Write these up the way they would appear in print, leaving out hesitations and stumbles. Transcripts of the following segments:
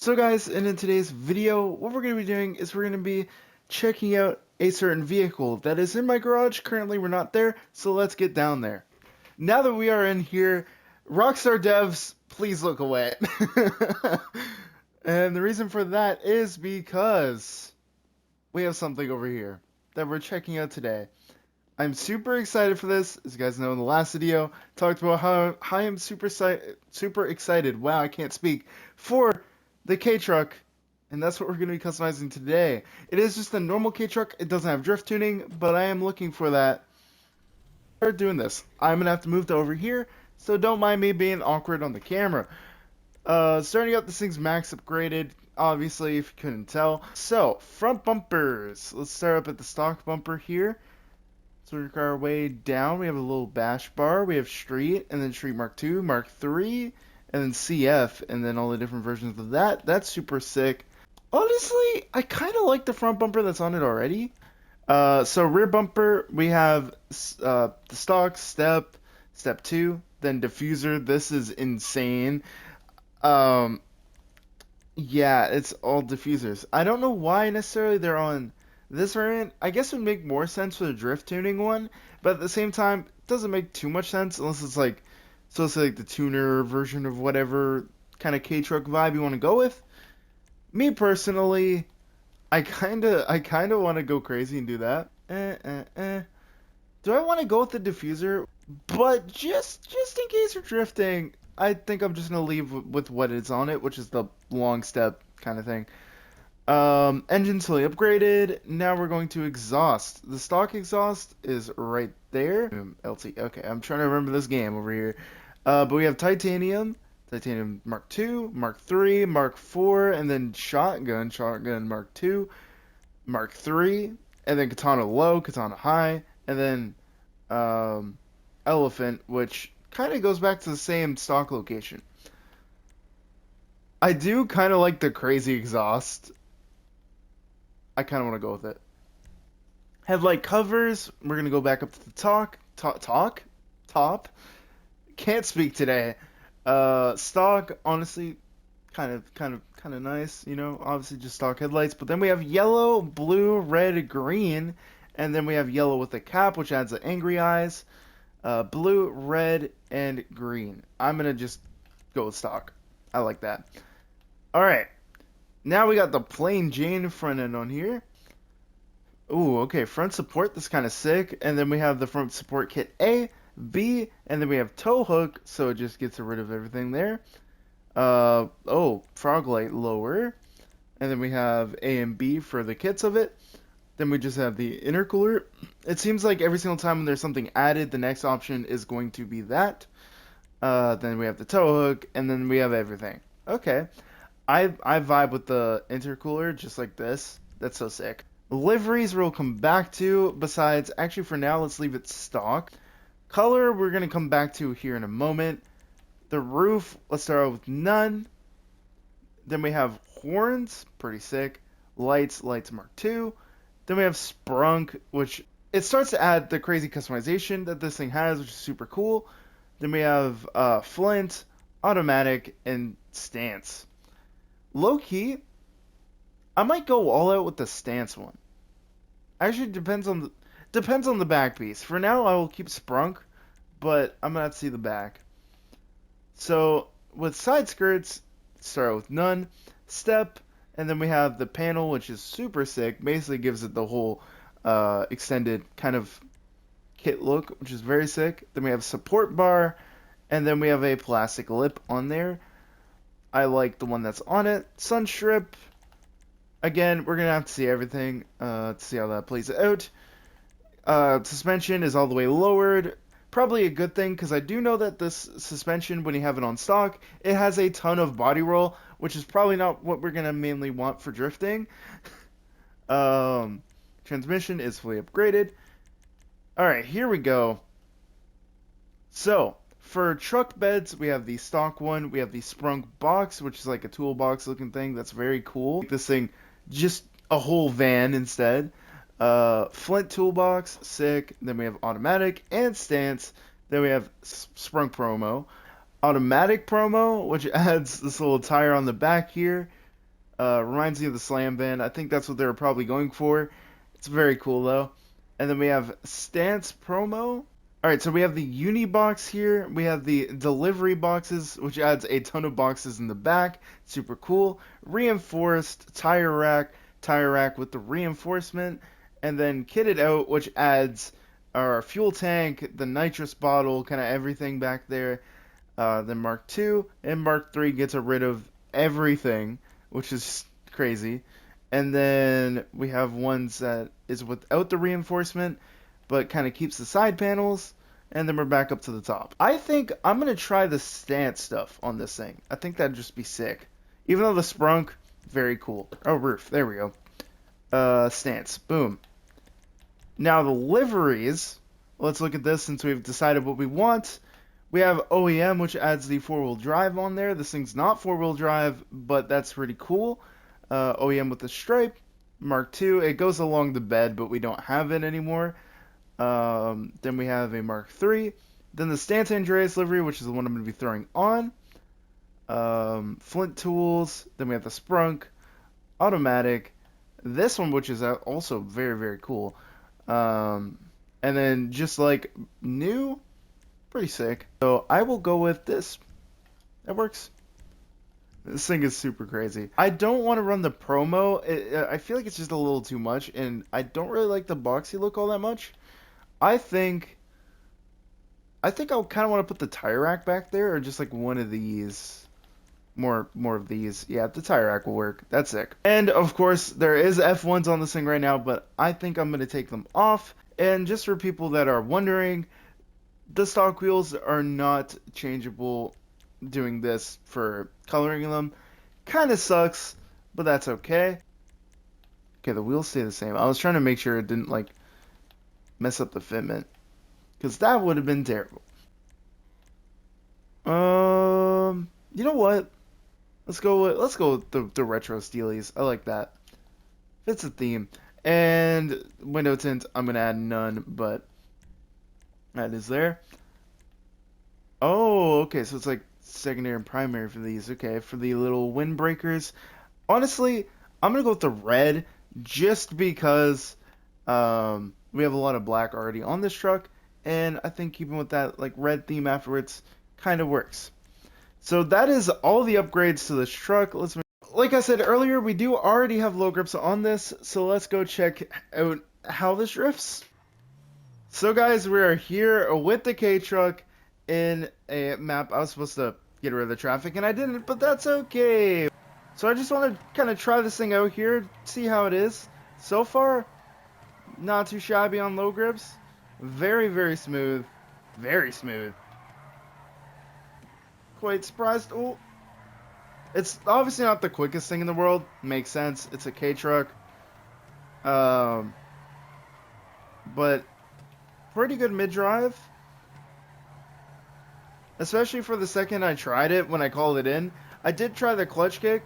So guys, and in today's video, what we're going to be doing is we're going to be checking out a certain vehicle that is in my garage. Currently we're not there, so let's get down there. Now that we are in here, Rockstar devs, please look away. And the reason for that is because we have something over here that we're checking out today. I'm super excited for this. As you guys know, in the last video, talked about how I am super excited. Wow, I can't speak. For the K-Truck, and that's what we're going to be customizing today. It is just a normal K-Truck. It doesn't have drift tuning, but I am looking for that. Start doing this. I'm going to have to move to over here, so don't mind me being awkward on the camera. Starting out, this thing's max upgraded, obviously, if you couldn't tell. So, front bumpers. Let's start up at the stock bumper here. So we work our way down. We have a little bash bar. We have Street, and then Street Mark II, Mark III, and then CF, and then all the different versions of that. That's super sick. Honestly, I kind of like the front bumper that's on it already. So rear bumper, we have the stock, step 2, then diffuser. This is insane. Yeah, it's all diffusers. I don't know why necessarily they're on this variant. I guess it would make more sense for the drift tuning one, but at the same time, it doesn't make too much sense unless it's like, so it's like the tuner version of whatever kind of K-Truck vibe you want to go with. Me personally, I kinda want to go crazy and do that. Do I want to go with the diffuser? But just in case you're drifting, I think I'm just gonna leave with what is on it, which is the long step kind of thing. Engine's fully upgraded. Now we're going to exhaust. The stock exhaust is right there. LT. Okay, I'm trying to remember this game over here. But we have titanium Mark II, Mark III, Mark IV, and then shotgun Mark II, Mark III, and then katana low, katana high, and then elephant, which kind of goes back to the same stock location. I do kind of like the crazy exhaust. I kind of want to go with it. Headlight covers. We're gonna go back up to the top. Can't speak today. Stock, honestly, kind of nice. You know, obviously just stock headlights. But then we have yellow, blue, red, green, and then we have yellow with the cap, which adds the angry eyes. Blue, red, and green. I'm gonna just go with stock. I like that. All right. Now we got the plain Jane front end on here. Ooh, okay, front support, that's kind of sick. And then we have the front support kit A, B, and then we have tow hook, so it just gets rid of everything there. Frog light lower. And then we have A and B for the kits of it. Then we just have the intercooler. It seems like every single time when there's something added, the next option is going to be that. Then we have the tow hook, and then we have everything. Okay. I vibe with the intercooler just like this. That's so sick. Liveries we'll come back to. Besides, actually for now, let's leave it stock. Color we're going to come back to here in a moment. The roof, let's start out with none. Then we have horns, pretty sick. Lights Mark II. Then we have sprunk, which it starts to add the crazy customization that this thing has, which is super cool. Then we have flint, automatic, and stance. Low key, I might go all out with the stance one. Actually, depends on the back piece. For now, I will keep sprunk, but I'm gonna have to see the back. So with side skirts, start with none, step, and then we have the panel, which is super sick. Basically, gives it the whole extended kind of kit look, which is very sick. Then we have support bar, and then we have a plastic lip on there. I like the one that's on it. Sun strip. Again, we're going to have to see everything to see how that plays out. Suspension is all the way lowered. Probably a good thing because I do know that this suspension, when you have it on stock, it has a ton of body roll, which is probably not what we're going to mainly want for drifting. Transmission is fully upgraded. Alright, here we go. So, for truck beds, we have the stock one. We have the sprunk box, which is like a toolbox looking thing. That's very cool. This thing, just a whole van instead. Flint toolbox, sick. Then we have automatic and stance. Then we have sprunk promo. Automatic promo, which adds this little tire on the back here. Reminds me of the Slam Band. I think that's what they were probably going for. It's very cool though. And then we have Stance promo. All right, so we have the uni box here. We have the delivery boxes, which adds a ton of boxes in the back. Super cool. Reinforced tire rack with the reinforcement, and then kitted out, which adds our fuel tank, the nitrous bottle, kind of everything back there. Then Mark II and Mark III gets rid of everything, which is crazy. And then we have ones that is without the reinforcement, but kind of keeps the side panels. And then we're back up to the top. I think I'm going to try the stance stuff on this thing. I think that'd just be sick. Even though the sprunk, very cool. Oh, roof. There we go. Stance. Boom. Now the liveries. Let's look at this since we've decided what we want. We have OEM, which adds the four-wheel drive on there. This thing's not four-wheel drive, but that's pretty cool. OEM with the stripe. Mark II. It goes along the bed, but we don't have it anymore. Then we have a Mark III. Then the Stance Andreas livery, which is the one I'm going to be throwing on. Flint tools. Then we have the Sprunk. Automatic. This one, which is also very, very cool. And then just like new, pretty sick. So I will go with this. That works. This thing is super crazy. I don't want to run the promo. I feel like it's just a little too much, and I don't really like the boxy look all that much. I think I'll kind of want to put the tire rack back there, or just like one of these. More of these. Yeah, the tire rack will work. That's sick. And of course, there is F1s on this thing right now, but I think I'm going to take them off. And just for people that are wondering, the stock wheels are not changeable doing this for coloring them. Kind of sucks, but that's okay. Okay, the wheels stay the same. I was trying to make sure it didn't like mess up the fitment, because that would have been terrible. You know what? Let's go with the retro steelies. I like that. Fits the theme. And window tint, I'm gonna add none, but that is there. Oh, okay, so it's like secondary and primary for these. Okay, for the little windbreakers. Honestly, I'm gonna go with the red just because we have a lot of black already on this truck, and I think keeping with that like red theme afterwards kind of works. So that is all the upgrades to this truck. Like I said earlier, we do already have low grips on this, so let's go check out how this drifts. So guys, we are here with the K truck in a map. I was supposed to get rid of the traffic and I didn't, but that's okay. So I just want to kind of try this thing out here, see how it is. So far, not too shabby on low grips. Very, very smooth. Very smooth. Quite surprised. Oh, it's obviously not the quickest thing in the world. Makes sense. It's a K truck. But pretty good mid-drive. Especially for the second I tried it when I called it in. I did try the clutch kick,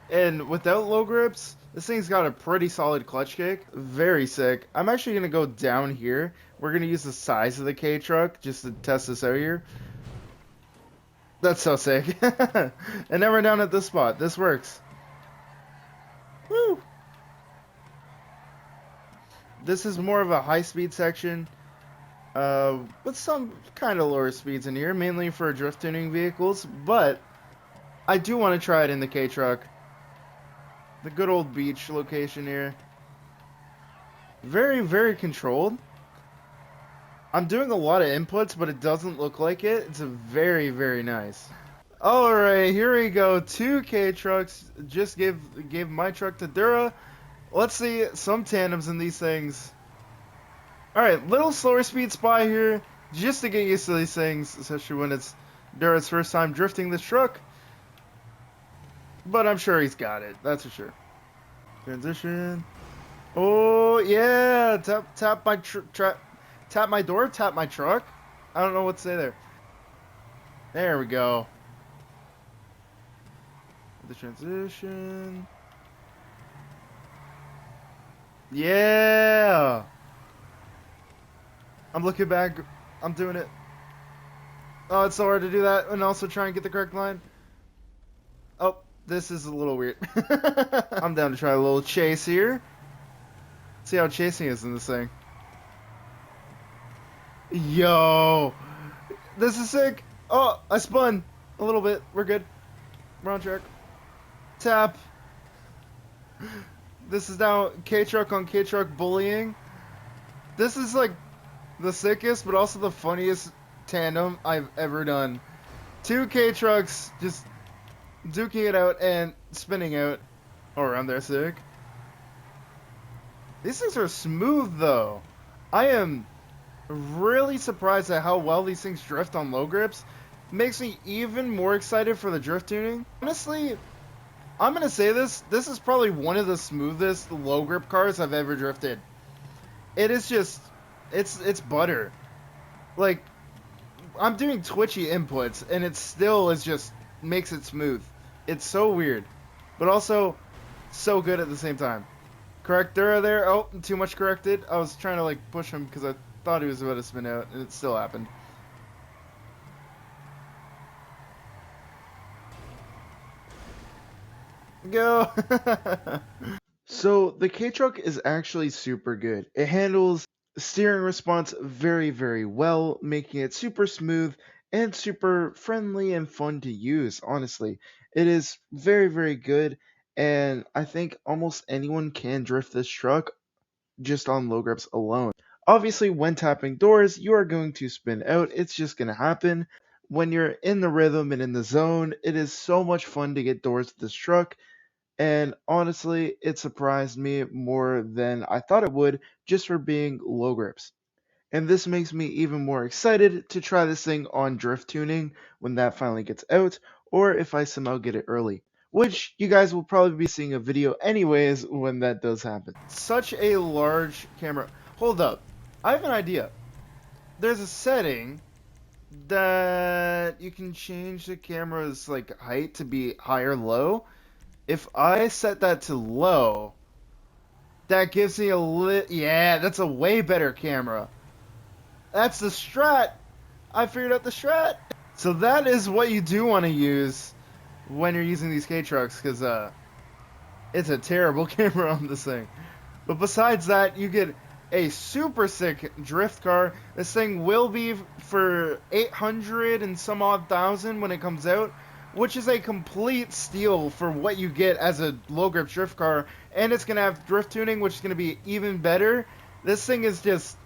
and without low grips, this thing's got a pretty solid clutch kick. Very sick. I'm actually going to go down here. We're going to use the size of the K truck just to test this out here. That's so sick. And then we're down at this spot. This works. Woo! This is more of a high-speed section. With some kind of lower speeds in here, mainly for drift tuning vehicles. But I do want to try it in the K truck. The good old beach location here. Very, very controlled. I'm doing a lot of inputs, but it doesn't look like it. It's a very, very nice. Alright, here we go. 2 K trucks. Just gave my truck to Dura. Let's see some tandems in these things. Alright, little slower speed spy here, just to get used to these things, especially when it's Dura's first time drifting this truck. But I'm sure he's got it, that's for sure. Transition. Oh, yeah! Tap my tap my door, tap my truck. I don't know what to say there. There we go. The transition. Yeah! I'm looking back. I'm doing it. Oh, it's so hard to do that and also try and get the correct line. Oh, This is a little weird. I'm down to try a little chase here. See how chasing is in this thing. Yo! This is sick! Oh, I spun a little bit. We're good. We're on track. Tap. This is now K-Truck on K-Truck bullying. This is like the sickest, but also the funniest tandem I've ever done. Two K-Trucks just duking it out and spinning out. Oh, around there, sick. These things are smooth, though. I am really surprised at how well these things drift on low grips. Makes me even more excited for the drift tuning. Honestly, I'm gonna say this. This is probably one of the smoothest low grip cars I've ever drifted. It is just, it's butter. Like, I'm doing twitchy inputs, and it still is just makes it smooth. It's so weird, but also so good at the same time. Correctora there. Oh, too much corrected. I was trying to like push him because I thought he was about to spin out, and it still happened. Go. So the K-Truck is actually super good. It handles steering response very, very well, making it super smooth and super friendly and fun to use, honestly. It is very, very good, and I think almost anyone can drift this truck just on low grips alone. Obviously, when tapping doors, you are going to spin out. It's just going to happen. When you're in the rhythm and in the zone, it is so much fun to get doors with this truck. And honestly, it surprised me more than I thought it would just for being low grips. And this makes me even more excited to try this thing on drift tuning when that finally gets out, or if I somehow get it early. Which you guys will probably be seeing a video anyways when that does happen. Such a large camera. Hold up. I have an idea. There's a setting that you can change the camera's like height to be high or low. If I set that to low, that gives me yeah, that's a way better camera. That's the strat. I figured out the strat. So that is what you do want to use when you're using these K-Trucks, because it's a terrible camera on this thing. But besides that, you get a super sick drift car. This thing will be for 800 and some odd thousand when it comes out, which is a complete steal for what you get as a low grip drift car. And it's going to have drift tuning, which is going to be even better. This thing is just,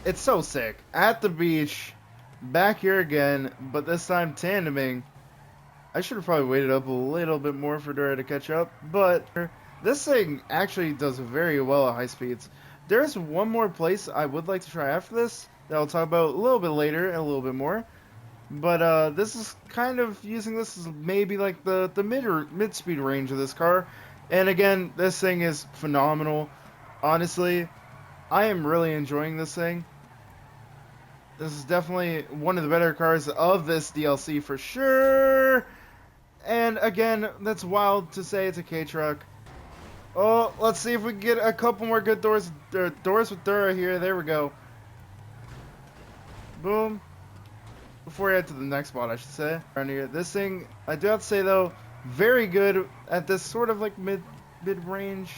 it's so sick. At the beach, back here again, but this time tandeming. I should have probably waited up a little bit more for Dora to catch up, but this thing actually does very well at high speeds. There's one more place I would like to try after this that I'll talk about a little bit later and a little bit more. But this is kind of using this as maybe like the mid speed range of this car. And again, this thing is phenomenal. Honestly, I am really enjoying this thing. This is definitely one of the better cars of this DLC for sure. And again, that's wild to say it's a K-Truck. Oh, let's see if we can get a couple more good doors with Dura here. There we go. Boom. Before we head to the next spot, I should say. Around here. This thing, I do have to say though, very good at this sort of like mid-range.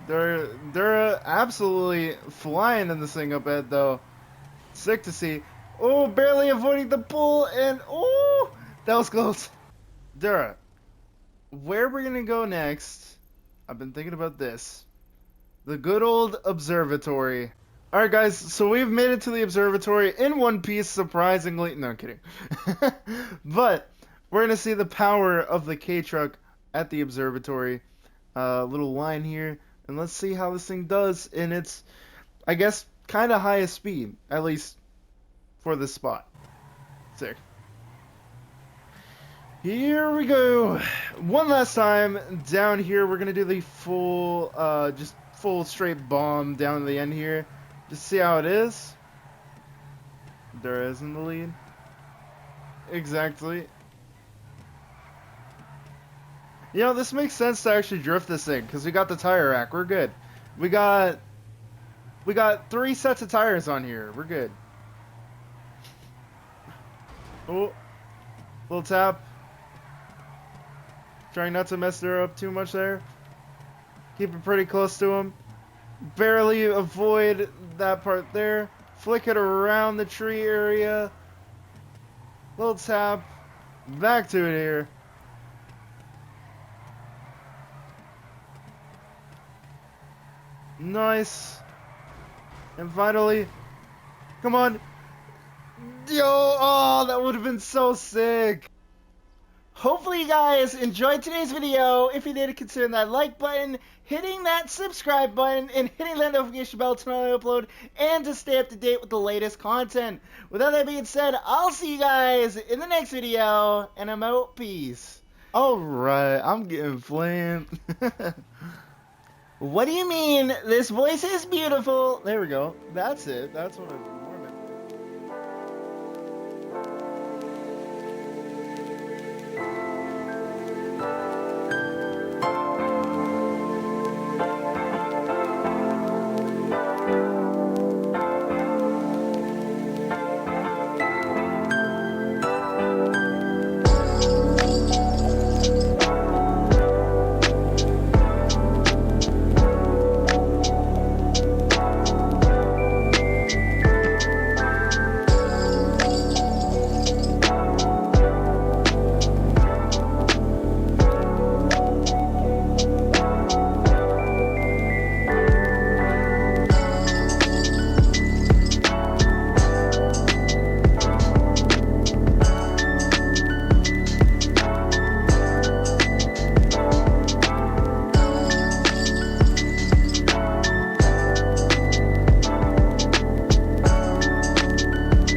They're absolutely flying in this thing up ahead though. Sick to see. Oh, barely avoiding the pull, and oh, that was close. Dura, where we're gonna go next, I've been thinking about this. The good old observatory. Alright guys, so we've made it to the observatory in one piece, surprisingly. No, I'm kidding. But we're gonna see the power of the K-Truck at the observatory. Little line here, and let's see how this thing does in its, I guess, kind of highest speed, at least for this spot. Sick. Here we go. One last time down here. We're gonna do the full, just full straight bomb down to the end here. Just see how it is. There is in the lead. Exactly. You know, this makes sense to actually drift this thing because we got the tire rack. We're good. We got 3 sets of tires on here. We're good. Oh, Little tap. Trying not to mess her up too much there. Keep it pretty close to him. Barely avoid that part there. Flick it around the tree area. Little tap. Back to it here. Nice. And finally, come on. Yo, oh, that would have been so sick. Hopefully you guys enjoyed today's video. If you did, consider that like button, hitting that subscribe button, and hitting that notification bell to know when I upload, and to stay up to date with the latest content. With that being said, I'll see you guys in the next video, and I'm out. Peace. Alright, I'm getting flamed. What do you mean? This voice is beautiful. There we go. That's it. That's what I